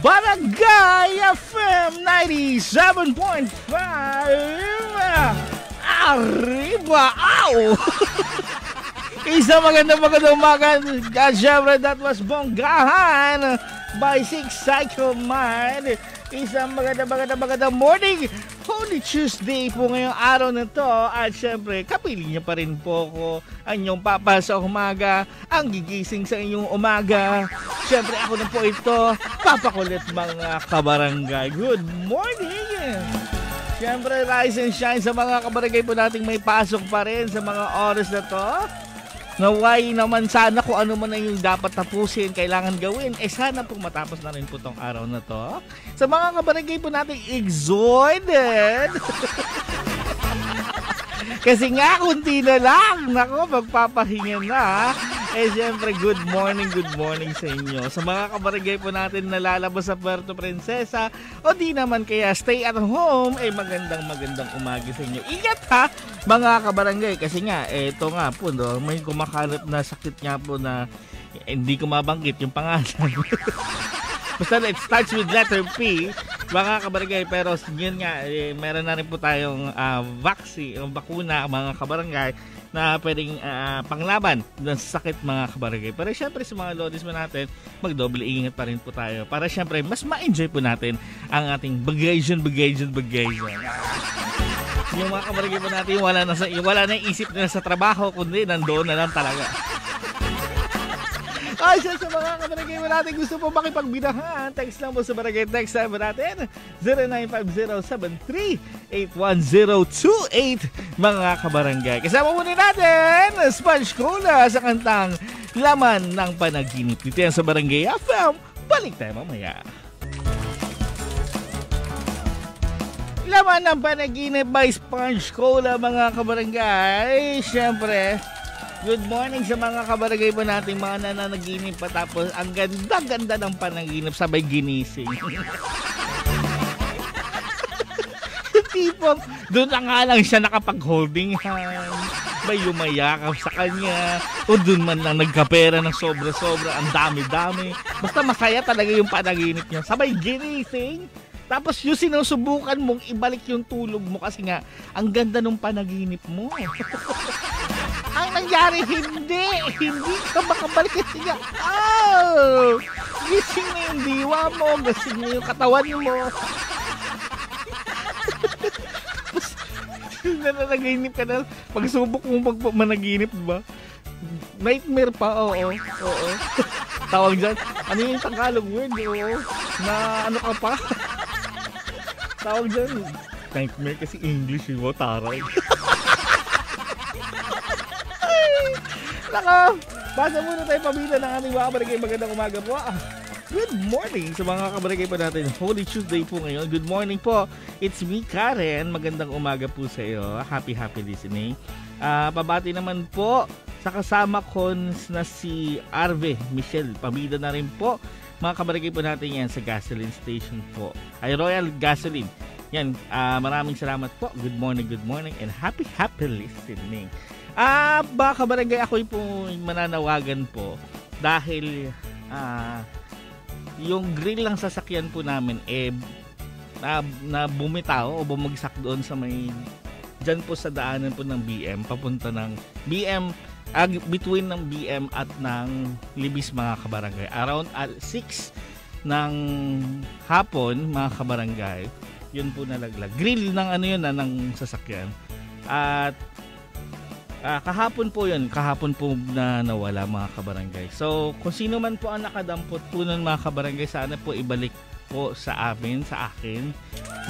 Barangay FM 97.5 Arriba! Ow! Isang magandang umaga. At syempre, that was Bonggahan by Six Cycle Mind. Isang magandang morning. Holy Tuesday po ngayong araw na to. At syempre, kapiling niya pa rin po ko ang inyong papa sa umaga, ang gigising sa inyong umaga. Syempre, ako na po ito, papakulit mga kabarangay. Good morning! Syempre, rise and shine sa mga kabarangay po nating may pasok pa rin sa mga oras na to. Naway naman sana kung ano man na yung dapat tapusin, kailangan gawin. Sana po matapos na rin po tong araw na to. Sa mga kabarangay po nating exhausted. Kasi nga, kunti na lang. Nako, magpapahinga na. Siyempre, good morning sa inyo. Sa mga kabarangay po natin na lalabas sa Puerto Princesa o di naman kaya stay at home, magandang umaga sa inyo. Ingat ha, mga kabarangay. Kasi nga, ito nga po, no, may kumakalat na sakit nga po na hindi ko mabanggit yung pangalan. Basta it starts with letter P, mga kabarangay. Pero yun nga, meron na rin po tayong vaccine, bakuna, mga kabarangay, na pwedeng panglaban ng sakit, mga kabarangay. Pero syempre sa mga lodis mo natin, magdoble ingat pa rin po tayo para syempre mas ma-enjoy po natin ang ating bagation. Yung mga kabarangay po natin, wala na isip na sa trabaho, kundi nandoon na lang talaga. Ay, sa mga kabarangay mo natin gusto po makipagbidahan, text lang po sa barangay text number natin 0950-73-81028, mga kabarangay. Kasama muna natin Sponge Cola sa kantang Laman ng Panaginip. Dito yan sa Barangay FM. Balik tayo mamaya. Laman ng Panaginip by Sponge Cola, mga kabarangay. Siyempre, good morning sa mga kabarangay po natin, mga nananaginip pa tapos ang ganda ng panaginip sabay ginising. Tipong doon na nga lang siya nakapag-holding hand, may yumayakap sa kanya, o doon man lang nagkapera ng sobra-sobra, ang dami-dami. Basta masaya talaga yung panaginip niya, sabay ginising. Tapos yung sinusubukan mong ibalik yung tulog mo kasi nga ang ganda ng panaginip mo. Ang nangyari, hindi ka makabalik kasi nga, gising na yung diwa mo, gising na yung katawan mo. Nananaginip ka na, pagsubok mo managinip, diba? Nightmare pa, oo. Tawag dyan, ano yung Tagalog word, oo, na ano ka pa? Tawag dyan, nightmare kasi English, yung taray. Naka, basa muna tayo pamilya ng ating mga kabarangay. Magandang umaga po. Good morning sa mga kabarangay po natin. Holy Tuesday po ngayon. Good morning po. It's me, Karen. Magandang umaga po sa iyo. Happy listening. Pabati naman po sa kasama ko na si Arve Michelle. Pamilya na rin po. Mga kabarangay po natin yan sa gasoline station po. Ay, Royal Gasoline. Yan, maraming salamat po. Good morning and happy listening. Baka barangay, ako po mananawagan po dahil yung grill lang sasakyan po namin na bumitaw o bumagsak doon sa may dyan po sa daanan po ng BM papunta ng BM, between ng BM at ng Libis, mga kabarangay, around 6 ng hapon, mga kabarangay. Yun po nalaglag grill ng ng sasakyan. At kahapon po na nawala, mga kabarangay. So, kung sino man po ang nakadampot po nun, mga kabarangay, sana po ibalik po sa akin,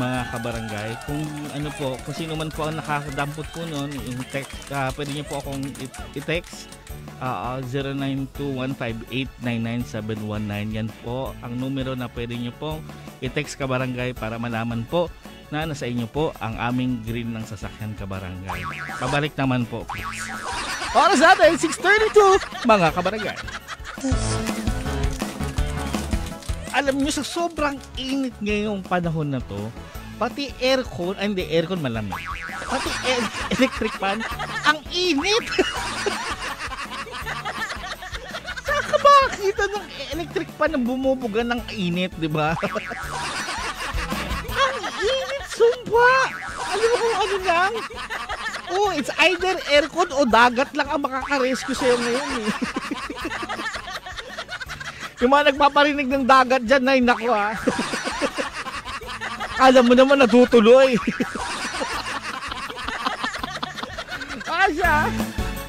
mga kabarangay. Kung sino man po ang nakadampot po nun, yung text, pwede niyo po akong i-text 0921589919. Yan po ang numero na pwede niyo pong i-text, kabarangay, para malaman po na nasa inyo po ang aming green ng sasakyan, kabarangay. Pabalik naman po. Oras natin, 6:32, mga kabarangay. Alam nyo, sa sobrang init ngayong panahon na to, pati aircon, aircon malamig, pati electric fan, ang init. Saka bakit? dito ng electric pan na bumubuga ng init, di ba? Ang init, sumpa! Alam mo kung ano lang? Oh, it's either aircon o dagat lang ang makaka-rescue sa'yo ngayon eh. Yung mga nagpaparinig ng dagat dyan, ay naku ha. Alam mo naman natutuloy. Asya,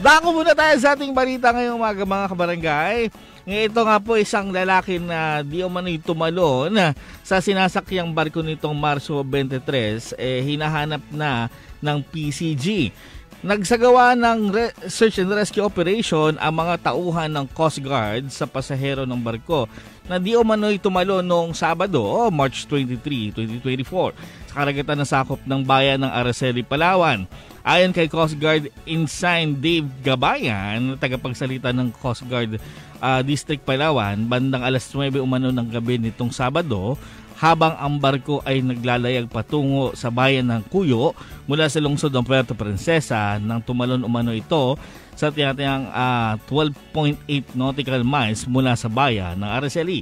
dako muna tayo sa ating balita ngayong umaga mga kabarangay. Ito nga po isang lalaki na di umano'y tumalon sa sinasakyang barko nitong Marso 23, hinahanap na ng PCG. Nagsagawa ng search and rescue operation ang mga tauhan ng Coast Guard sa pasahero ng barko na di umano'y tumalo noong Sabado, March 23, 2024 sa karagatan na sakop ng bayan ng Araceli, Palawan. Ayon kay Coast Guard Ensign Dave Gabayan, tagapagsalita ng Coast Guard District Palawan, bandang alas 9 umano ng gabi nitong Sabado, habang ang barko ay naglalayag patungo sa bayan ng Cuyo mula sa lungsod ng Puerto Princesa nang tumalon umano ito sa tinatayang 12.8 nautical miles mula sa bayan ng Araceli.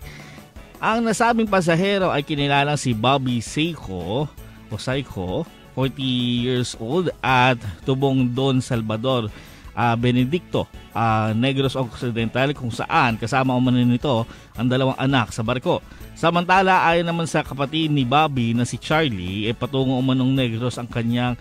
Ang nasabing pasahero ay kinilalang si Bobby Seiko, 40 years old, at tubong Don Salvador Benedicto, Negros Occidental, kung saan kasama umano nito ang dalawang anak sa barko. Samantala, ayon naman sa kapatid ni Bobby na si Charlie, patungo umanong Negros ang kanyang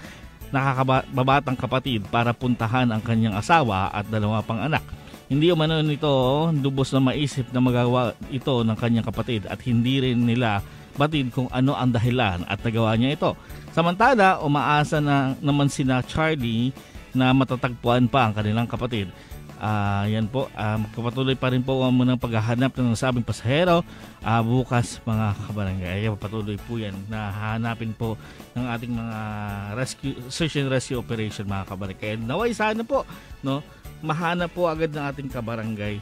nakakabatang kapatid para puntahan ang kanyang asawa at dalawa pang anak. Hindi umano nito lubos na maisip na magawa ito ng kanyang kapatid at hindi rin nila batid kung ano ang dahilan at nagawa niya ito. Samantala, umaasa na naman sina Charlie na matatagpuan pa ang kanilang kapatid. Yan po, magpapatuloy pa rin po muna paghahanap ng nasabing pasahero bukas mga kabarangay. Patuloy po yan na hahanapin po ng ating mga search and rescue operation mga kabarangay. Naway sana po mahanap po agad ng ating kabarangay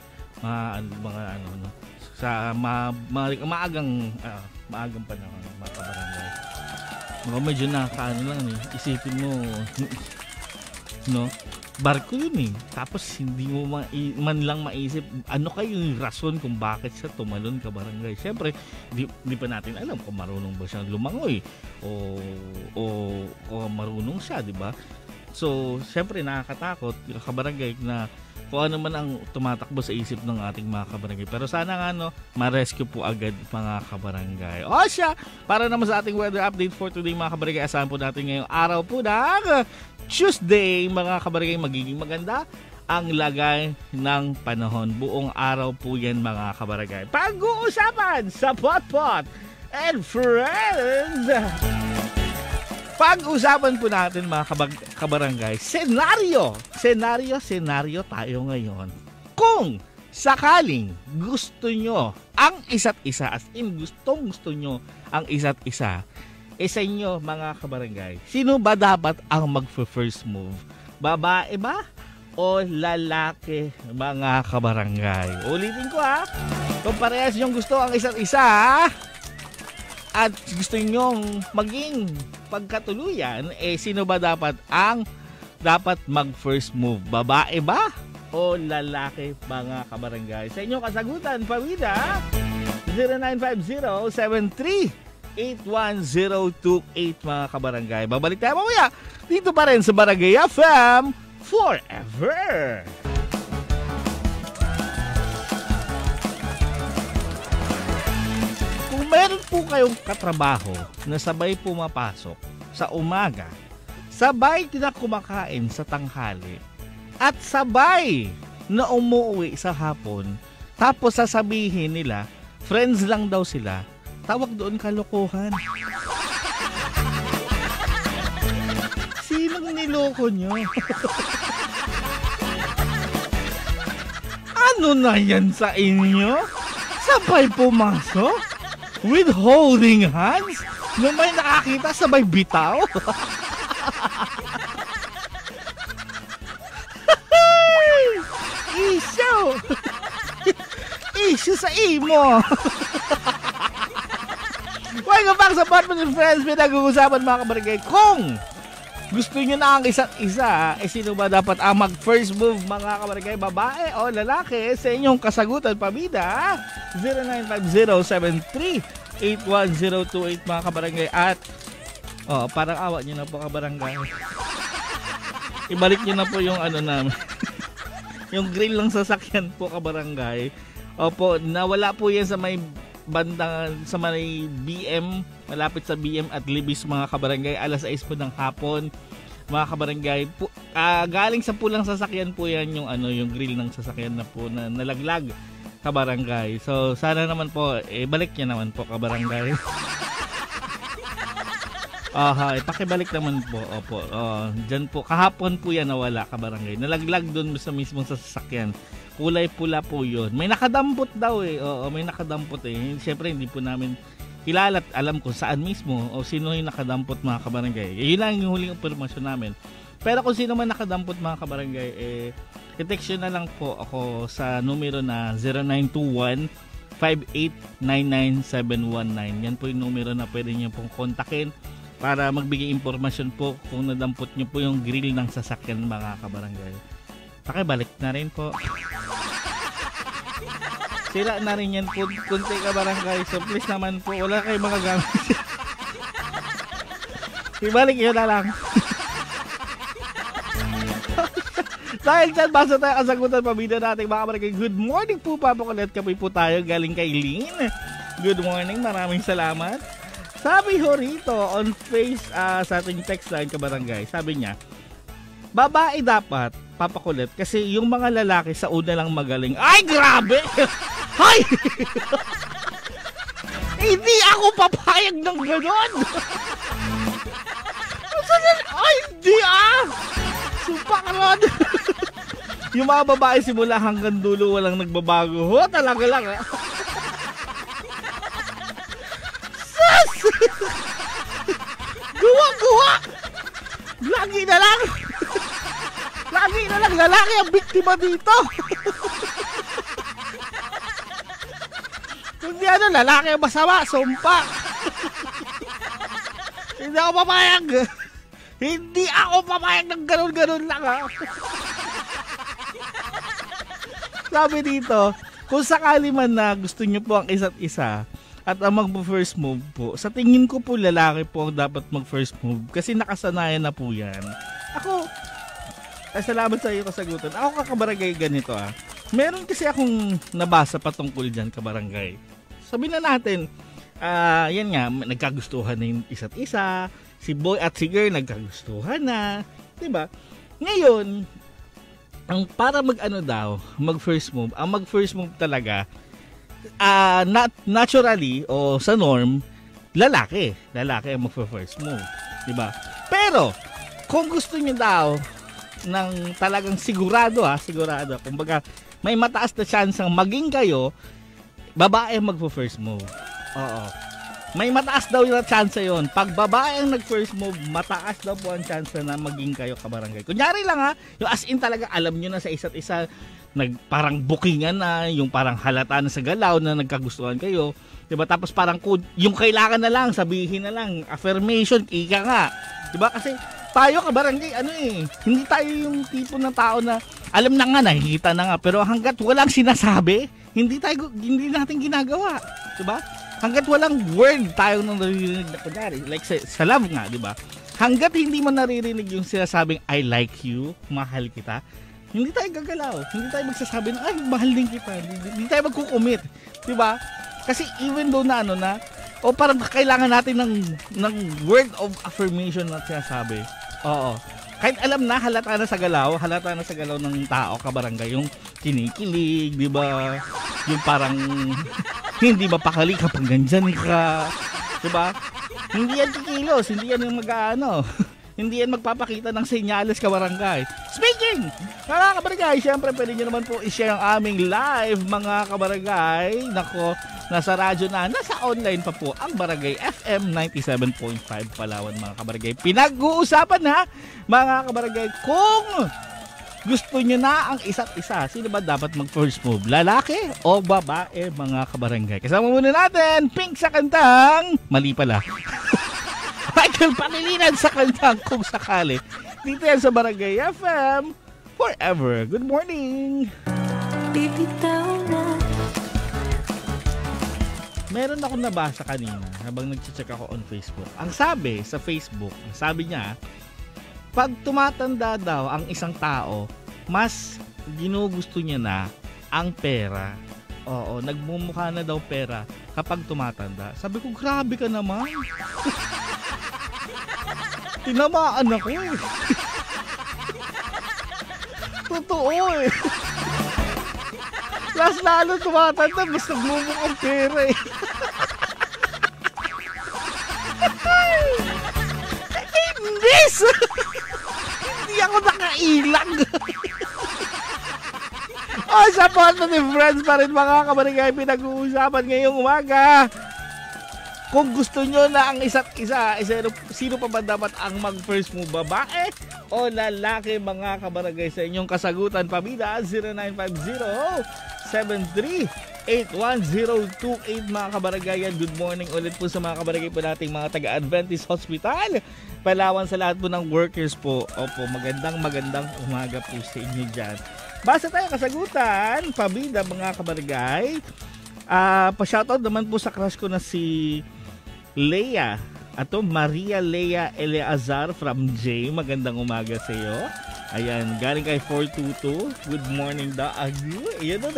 sa maagang panahon mga kabarangay. Medyo nakakaano lang isipin mo barko yun tapos hindi mo man lang maisip ano kayo yung rason kung bakit siya tumalon kabarangay. Siyempre di pa natin alam kung marunong ba siyang lumangoy o marunong siya, di ba? So siyempre nakakatakot kabarangay na kung ano man ang tumatakbo sa isip ng ating mga kabarangay. Pero sana nga ma-rescue po agad mga kabarangay. O siya, para naman sa ating weather update for today mga kabarangay, asahan po natin ngayong araw po ng Tuesday mga kabarangay, magiging maganda ang lagay ng panahon. Buong araw po yan mga kabarangay. Pag-uusapan sa Potpot and Friends. Pag-usapan po natin mga kabarangay, senaryo tayo ngayon. Kung sakaling gusto nyo ang isa't isa, as in gusto nyo ang isa't isa, sa inyo mga kabarangay, sino ba dapat ang mag-first move? Babae ba o lalaki mga kabarangay? Ulitin ko kung parehas yung gusto ang isa't isa at gusto nyong maging pagkatuluyan, sino ba dapat ang mag-first move? Babae ba o lalaki mga kabarangay? Sa inyong kasagutan, pamida 0950-73-81028 mga kabarangay. Babalik tayo mamaya dito pa rin sa Barangay FM Forever. Kung meron po kayong katrabaho na sabay pumapasok sa umaga, sabay na kumakain sa tanghali, at sabay na umuwi sa hapon, tapos sasabihin nila, friends lang daw sila, tawag doon kalokohan. Sinong niloko nyo? Ano na yan sa inyo? Sabay pumasok? With holding hands? Nung may nakakita, sabay bitaw? Issue sa imo. Welcome back sa Potpot and Friends. Pinag-uusapan mga kabarangay kung gusto nyo na ang isa't isa, sino ba dapat ang mag-first move, mga kabarangay, babae o lalaki? Sa inyong kasagutan, pabida, 0950-73-81028, mga kabarangay. At, parang awa nyo na po, kabarangay. Ibalik nyo na po yung namin. Yung grill ng sasakyan po, kabarangay. Opo, nawala po yan sa may bandang, sa may BM, malapit sa BM at Libis, mga kabarangay. Alas 6 po ng hapon, mga kabarangay. Galing sa pulang sasakyan po yan yung yung grill ng sasakyan na po na nalaglag, kabarangay. So sana naman po balik niya naman po, kabarangay. Pakibalik naman po. Opo. Diyan po kahapon po yan nawala, kabarangay. Nalaglag doon sa mismong sasakyan. Kulay pula po yun. May nakadampot daw may nakadampot Siyempre hindi po namin kilala at alam kung saan mismo o sino yung nakadampot, mga kabarangay. Yun lang yung huling impormasyon namin. Pero kung sino man nakadampot, mga kabarangay, i-text na lang po ako sa numero na 0921-5899-719. Yan po yung numero na pwede nyo pong kontakin para magbigay impormasyon po kung nadampot nyo po yung grill ng sasakyan, mga kabarangay. Pakibalik na rin po. Sira na rin yan po, kunti, kabarangay. So please naman po, wala kayong mga gamit. Ibalik yun na lang. Dahil dyan, basa tayo kasagutan pabida natin, mga kabarangay. Good morning po, Papa Kulit. Kapoy po tayo galing kay Lynn. Good morning, maraming salamat. Sabi ho rito on face sa ating text line, kabarangay, sabi niya, babae dapat, Papa Kulit, kasi yung mga lalaki sa una lang magaling. Ay, grabe! Hay! Hindi ako papayag ng gano'n! Ay, hindi Sumpa ka ron! Yung mga babae simula hanggang dulo walang nagbabago. Talaga lang Sus! Guwa! Lagi na lang lalaki ang biktima dito. Hindi lalaki ang masama, sumpa. Hindi ako papayag ng ganun lang Sabi dito, kung sakali man na gusto nyo po ang isa't isa at ang mag-first move po, sa tingin ko po lalaki po ang dapat mag-first move kasi nakasanayan na po yan. Ako, salamat sa iyo kasagutan. Ako, kabarangay, ganito Meron kasi akong nabasa patungkol dyan, kabarangay. Sabihin na natin, yan nga, nagkagustuhan na yung isa't isa, si boy at si girl nagkagustuhan na, diba? Ngayon, ang para mag first move, ang mag first move talaga, naturally o sa norm, lalaki ang mag first move, diba? Pero, kung gusto niyo daw ng talagang sigurado, kumbaga may mataas na chance ang maging kayo, babae magpo-first move. Oo. May mataas daw yung chance yon. Pag babae ang nag-first move, mataas daw po ang chance na maging kayo, kabarangay. Kunyari lang yung as in talaga alam nyo na sa isa't isa, parang bookingan na, yung parang halata na sa galaw na nagkagustuhan kayo. Diba? Tapos parang yung kailangan na lang, sabihin na lang, affirmation, ika nga. Diba? Kasi tayo, kabarangay, hindi tayo yung tipo ng tao na alam na nga, nakikita na nga, pero hanggat walang sinasabi, hindi natin ginagawa. Diba? Hanggat walang word tayo nang naririnig na kunyari, like sa love nga, diba? Hanggat hindi mo naririnig yung sinasabing I like you, mahal kita, hindi tayo gagalaw. Hindi tayo magsasabi na, ay, mahal din kita. Hindi tayo magkukumit. Diba? Kasi even though na parang kailangan natin ng word of affirmation na sinasabi. Oo. Kahit alam na, halata na sa galaw ng tao, kabarangay, yung kinikilig, di ba? Yung parang hindi mapakali kapag nandyan ka. Di ba? Hindi yan kikilos, hindi yan yung hindi yan magpapakita ng senyales, kabarangay. Speaking, mga kabarangay, syempre pwede nyo naman po i-share ang aming live, mga kabarangay. Nako, nasa radyo na, nasa online pa po ang Barangay FM 97.5 Palawan, mga kabarangay. Pinag-uusapan na, mga kabarangay, kung gusto nyo na ang isa't isa, sino ba dapat mag-first move? Lalaki o babae, mga kabarangay? Kasama muna natin, Pink sa kantang, mali pala. Michael Pangilinan sa kantang Kung Sakali. Dito yan sa Barangay FM Forever. Good morning! Meron akong nabasa kanina habang nag-check ako on Facebook. Ang sabi sa Facebook, sabi niya, pag tumatanda daw ang isang tao, mas ginugusto niya na ang pera. Oo, nagmumukha na daw pera kapag tumatanda. Sabi ko, grabe ka naman. Tinamaan ako eh. Totoo eh. Lalo tumatanda, mas nagmumukhang pera eh. Hindi ako nakailang. Sa positive friends pa rin mga kabarangay, pinag-uusapan ngayong umaga. Kung gusto nyo na ang isa't isa, sino pa ba dapat ang mag-first move, babae o lalaki mga kabarangay? Sa inyong kasagutan, pamida 0950-7381-028 mga kabarangay. Good morning ulit po sa mga kabarangay po nating mga taga-Adventist Hospital. Palawan sa lahat po ng workers po. Opo, magandang umaga po sa inyo dyan. Basta tayo kasagutan, pamida mga kabarangay. Pa-shoutout naman po sa crush ko na si Leia. Ato, Maria Leia Eleazar from J. Magandang umaga sa iyo. Ayan, galing kay 422. Good morning daw. Ayan o,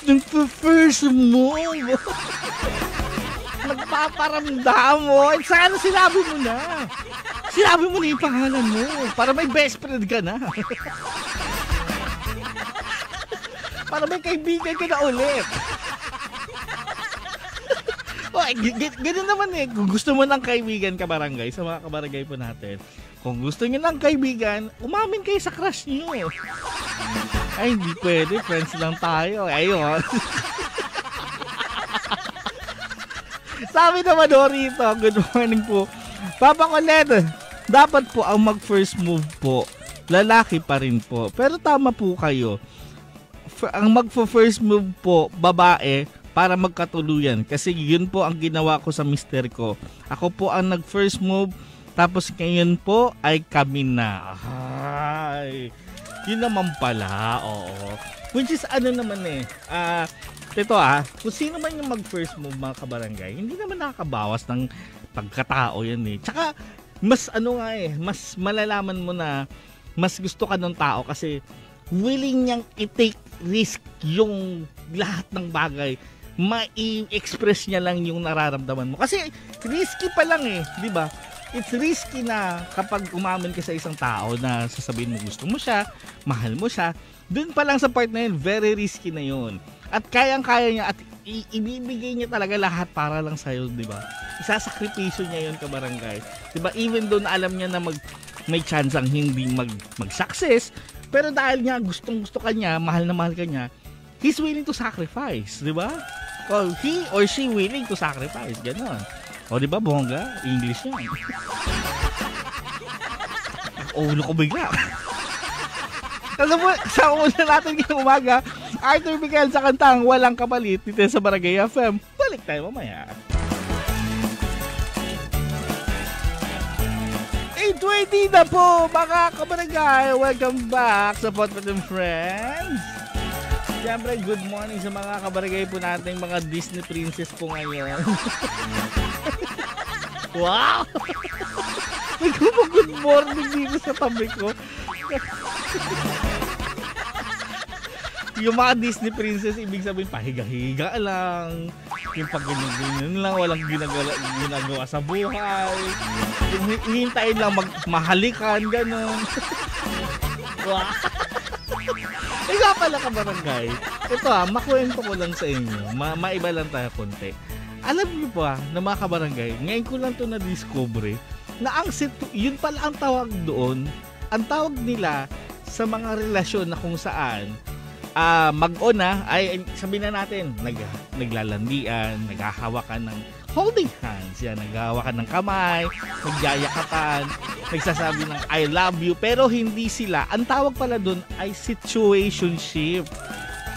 nagpa-first move. Nagpaparamdam mo. Sana sinabi mo na. Sinabi mo na yung pangalan mo. Para may best friend ka na. Para may kaibigan ka na ulit. Ganun naman eh. Kung gusto mo ng kaibigan kabarangay, sa mga kabarangay po natin, kung gusto nyo ng kaibigan, umamin kayo sa crush nyo. Ay, hindi pwede. Friends lang tayo. Ayun. Sabi naman rito, good morning po. Papa Colette, dapat po ang mag-first move po, lalaki pa rin po. Pero tama po kayo. Ang mag-first move po, babae, para magkatuluyan. Kasi yun po ang ginawa ko sa mister ko. Ako po ang nag-first move, tapos ngayon po ay kami na. Ay, yun naman pala, oo. Which is ano naman eh, ito kung sino man yung mag-first move mga kabarangay, hindi naman nakakabawas ng pagkatao yan eh. Tsaka, mas ano nga eh, mas malalaman mo na mas gusto ka ng tao kasi willing niyang i-take risk yung lahat ng bagay. Ma-express niya lang yung nararamdaman mo. Kasi risky pa lang eh, di ba? It's risky na kapag umamin ka sa isang tao na sasabihin mo gusto mo siya, mahal mo siya, dun pa lang sa part na yun, very risky na yun. At kayang-kaya niya at ibibigay niya talaga lahat para lang sa'yo, di ba? Isasakripisyo niya yun kabarangay. Di ba? Even doon alam niya na may chance ang hindi mag-success, pero dahil niya gustong-gusto ka niya, mahal na mahal ka niya, he's willing to sacrifice, di ba? Well, he or she willing to sacrifice, gano'n. O, di ba, bongga? English yan. Ulo ko bigla. Alam mo, sa una natin ngayong umaga, Arthur Miguel sa kantang Walang Kapalit dito sa Barangay FM. Balik tayo mamaya. 8:20 na po, mga kabarangay. Welcome back sa Potpot and Friends. Siyempre, good morning sa mga kabarangay po natin, mga Disney princess po ngayon. Wow! May good morning dito sa tabi ko. Yung mga Disney princess, ibig sabihin, pahiga-higa lang. Yung pag-ganyan lang, walang ginagawa sa buhay. Yung hihintayin lang mahalikan, gano'n. Wow! Nga pala kabarangay, ito makwento ko lang sa inyo, maiba lang tayo konti. Alam niyo pa na mga kabarangay, ngayon ko lang ito na-discover na yun pala ang tawag doon, ang tawag nila sa mga relasyon na kung saan mag-on ay sabihin na natin, naglalandian, naghahawakan ng holding hands, yan, naghahawakan ng kamay, nagyayakatan, nagsasabi ng I love you, pero hindi sila. Ang tawag pala doon ay situationship.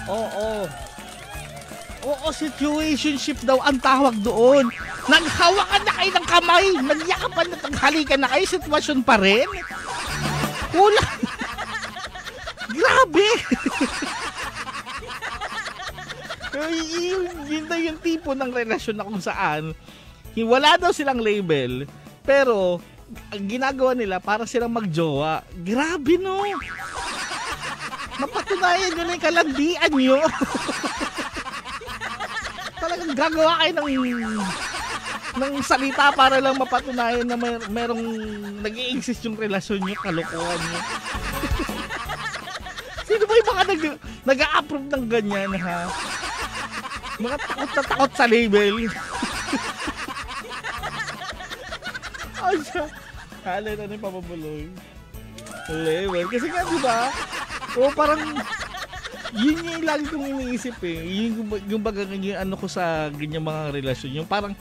Oo. Oo, situationship daw ang tawag doon. Naghawakan na kayo ng kamay, nagyakapan na, naghalikan na kayo, sitwasyon pa rin. Kulang. Grabe. Yun na yung tipo ng relasyon na kung saan wala daw silang label, pero ang ginagawa nila para silang magjowa. Grabe, no? Mapatunayan nyo na yung kalandian nyo. Talagang gagawa kayo ng salita para lang mapatunayan na merong nag-i-exist yung relasyon nyo, kalokohan nyo. Sino ba yung mga nag-a-approve ng ganyan, ha? Mga takot na takot sa label. Ay, siya. Halin, ano yung papabuloy? Label. Kasi nga, di ba? O parang, yun yung lagi kong iniisip eh. Yung baga yung ano ko sa ganyan mga relasyon. Yung parang,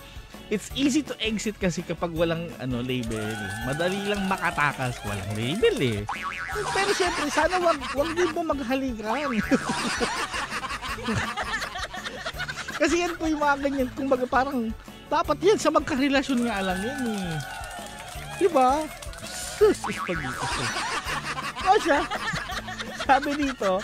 it's easy to exit kasi kapag walang label. Madali lang makatakas. Walang label eh. Pero syempre, sana wag din po maghalikan. Kasi yan po yung mga ganyan. Kung baga parang, dapat yan sa magkarelasyon nga lang yan eh. Diba? Sus, pag-ito. O siya, sabi dito,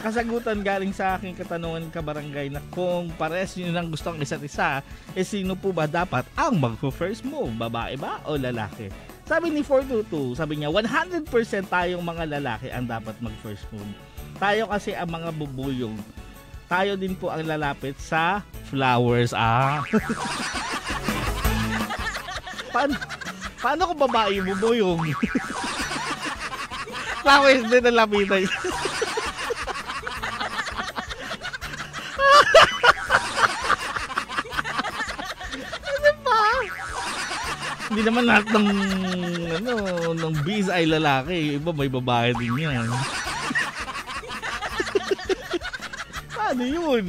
kasagutan galing sa aking katanungan kabarangay na kung pares nyo nang gusto ang isa't isa, sino po ba dapat ang mag-first move? Babae ba o lalaki? Sabi ni 422, sabi niya, 100% tayong mga lalaki ang dapat mag-first move. Tayo kasi ang mga bubuyog. Tayo din po ang lalapit sa flowers. Paano kung babae yung bubuyog? Flowers din ang lapitan. Ano ba? Hindi naman lahat ng bees ay lalaki. Iba may babae din yan. Paano yun?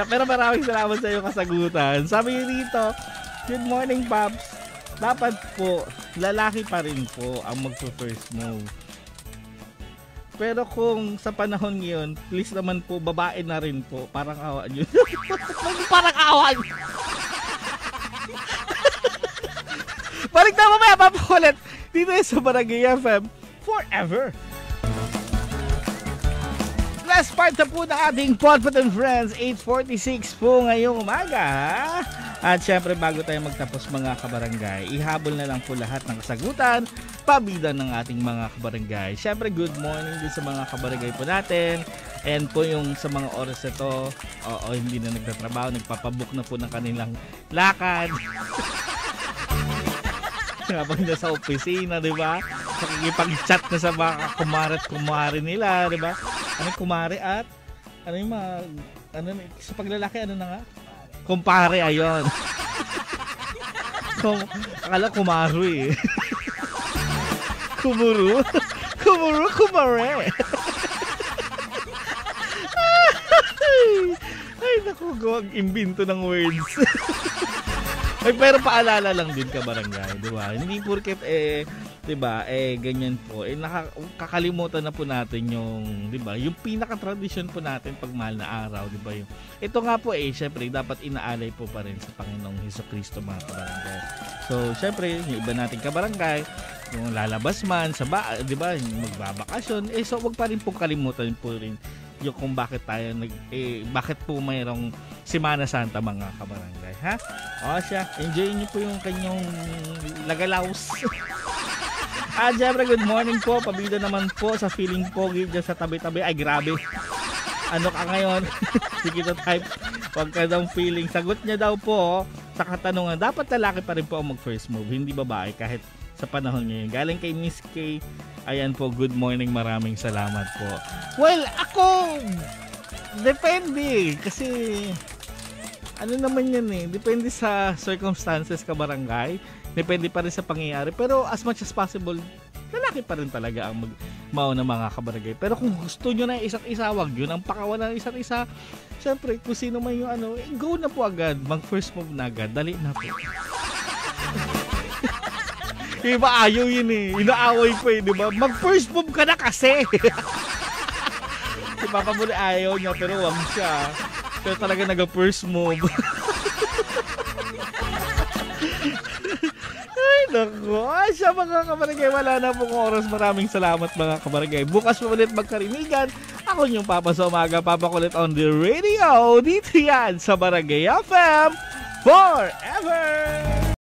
Pero maraming salamat sa iyo kasagutan. Sabi niyo dito, good morning, Pops. Dapat po, lalaki pa rin po ang mag-first move. Pero kung sa panahon ngayon, please naman po, babae na rin po. Parang awa nyo. Parang awa nyo. Balik na mamaya, papakulit. Dito sa Barangay FM Forever. Last part na po ng ating Podpot and Friends, 8:46 po ngayong umaga. At syempre bago tayo magtapos mga kabarangay, ihabol na lang po lahat ng kasagutan, pabida ng ating mga kabarangay. Syempre good morning din sa mga kabarangay po natin. And po yung sa mga oras na to, hindi na nagtatrabaho, nagpapabook na po ng kanilang lakad. Habang nasa opisina, di ba? Nakikipag-chat na sa mga kumare at kumare nila, di ba? Ano kumare at ano yung mga sa paglalaki ano na nga? Kumpare, ayon. Akala kumaru eh. Kumuru, kumare. Ay, naku, gawag imbento ng words. Ay, pero paalala lang din ka barangay, di ba? Hindi porket di ba, ganyan po. Kakalimutan na po natin yung, di ba, yung pinaka-tradisyon po natin pag mahal na araw, di ba? Ito nga po syempre, dapat inaalay po pa rin sa Panginoong Hesukristo mga kabarangay. So, syempre, yung iba nating kabarangay, kung lalabas man, di ba, magbabakasyon, so wag pa rin po kalimutan po rin yung kung bakit tayo bakit po mayroong Semana Santa mga kabarangay, ha? Siya, enjoy niyo po yung kanyang lagalaws. Jebra, good morning po. Pabida naman po sa feeling pogi dyan sa tabi-tabi. Ay, grabe. Ano ka ngayon? Sige to type. Huwag ka daw feeling. Sagot niya daw po sa katanungan, dapat lalaki pa rin po ang mag-first move, hindi babae kahit sa panahon ngayon. Galing kay Miss K. Ayan po, good morning. Maraming salamat po. Well, ako, depende. Kasi, ano naman yan depende sa circumstances kabarangay. Depende pa rin sa pangyayari. Pero as much as possible, lalaki pa rin talaga ang mauna mga kabarangay. Pero kung gusto nyo na isa't isa, wag yun ang pakawalan ng isa't isa. Siyempre, kung sino man yung go na po agad. Mag-first move na agad. Dali na po. Iba ayaw yun Inaaway pa diba? Mag-first move ka na kasi. Papa Muli ayaw niya pero wag siya. Pero talaga nag-first move. Ay, naku. Sa mga kabarangay, wala na pong oras. Maraming salamat mga kabarangay. Bukas pa ulit magkarinigan. Ako yung Papa sa umaga, Papa Kulit on the radio. Dito yan sa Barangay FM Forever!